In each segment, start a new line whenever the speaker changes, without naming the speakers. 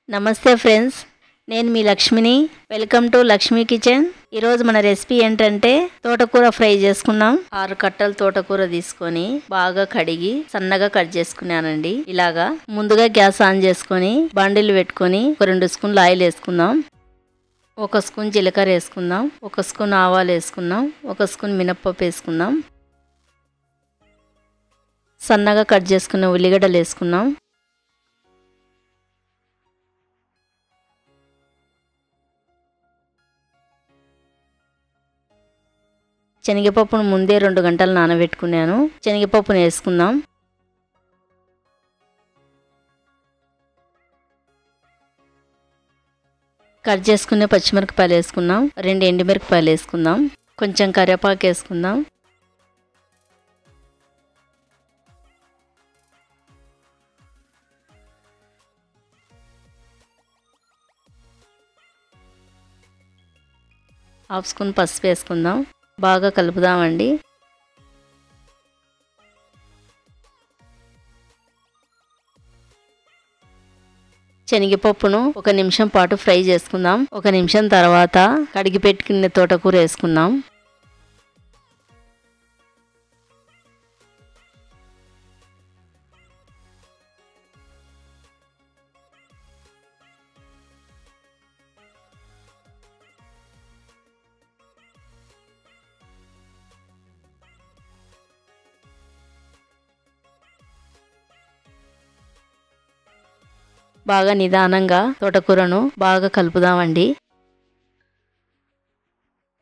నమస్తే ఫ్రెండ్స్, నేను మీ లక్ష్మిని. Welcome to Lakshmi kitchen. ఈరోజు మన రెసిపీ ఏంటంటే తోటకూర ఫ్రై చేసుకున్నాం. 6 కట్టలు తోటకూర తీసుకొని బాగా కడిగి సన్నగా కట్ చేసుకున్నానండి. ఇలాగా ముందుగా గ్యాస్ ఆన్ చేసుకొని బండిలు పెట్టుకొని ఒక 2 స్పూన్లు ఆయిల్ వేసుకుందాం. 1 స్పూన్ జీలకర్ర వేసుకుందాం. 1 స్పూన్ ఆవాలు వేసుకుందాం. 1 స్పూన్ మినప్పప్పు వేసుకుందాం. సన్నగా కట్ చేసుకున్న ఉల్లిగడ్డలు వేసుకుందాం. శనగపప్పును ముందే 2 గంటలు నానబెట్టుకున్నాను. శనగపప్పును వేసుకుందాం. కట్ చేసుకునే పచ్చిమిరపకాయలు వేసుకుందాం. 2 ఎండుమిరపకాయలు వేసుకుందాం. కొంచెం కరివేపాకు వేసుకుందాం. హాఫ్ స్పూన్ పసుపు వేసుకుందాం. బాగా కలుపుదామండి. శనగపప్పును 1 నిమిషం పాటు ఫ్రై చేసుకుందాం. 1 నిమిషం తర్వాత కడిగి పెట్టుకున్న తోటకూర వేసుకుందాం. బాగా నిదానంగా తోటకూరను బాగా కలుపుదామండి.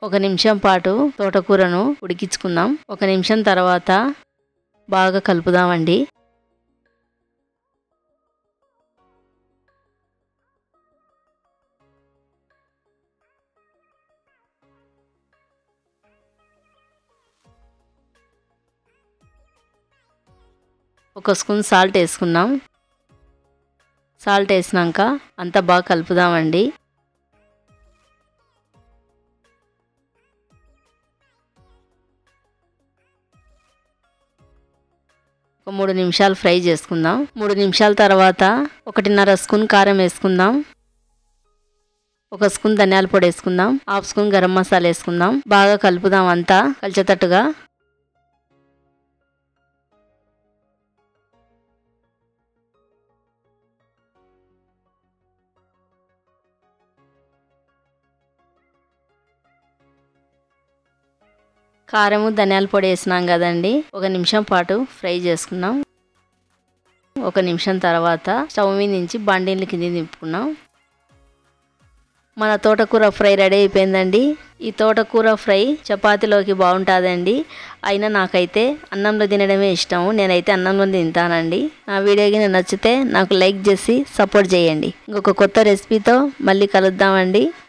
1 నిమిషం పాటు తోటకూరను ఉడికించుకుందాం. 1 నిమిషం తర్వాత బాగా కలుపుదామండి. ఒక స్పూన్ సాల్ట్ వేసుకుందాం. సాల్ట్ వేసినాక అంతా బాగా కలుపుదామండి. ఒక 3 నిమిషాలు ఫ్రై చేసుకుందాం. 3 నిమిషాల తర్వాత 1.5 స్పూన్ కారం వేసుకుందాం. 1 స్పూన్ ధనియాల పొడి వేసుకుందాం. హాఫ్ స్పూన్ గరం మసాలా వేసుకుందాం. బాగా కలుపుదాం అంతా కలిసేటట్టుగా. కారము ధనియాల పొడి వేసినాం కదండి. 1 నిమిషం పాటు ఫ్రై చేసుకున్నాం. 1 నిమిషం తర్వాత స్టవ్ మీద నుంచి బండిని కింద దింపుకున్నాం. మన తోటకూర ఫ్రై రెడీ అయిపోయిందండి. ఈ తోటకూర ఫ్రై చపాతీలోకి బాగుంటుందండి. అయినా నాకైతే అన్నంలో తినడమే ఇష్టం. నేనైతే అన్నంలో తింటానండి. నా వీడియోకి నచ్చితే నాకు లైక్ చేసి సపోర్ట్ చేయండి. ఇంకొక కొత్త రెసిపీతో మళ్ళీ కలుద్దామండి.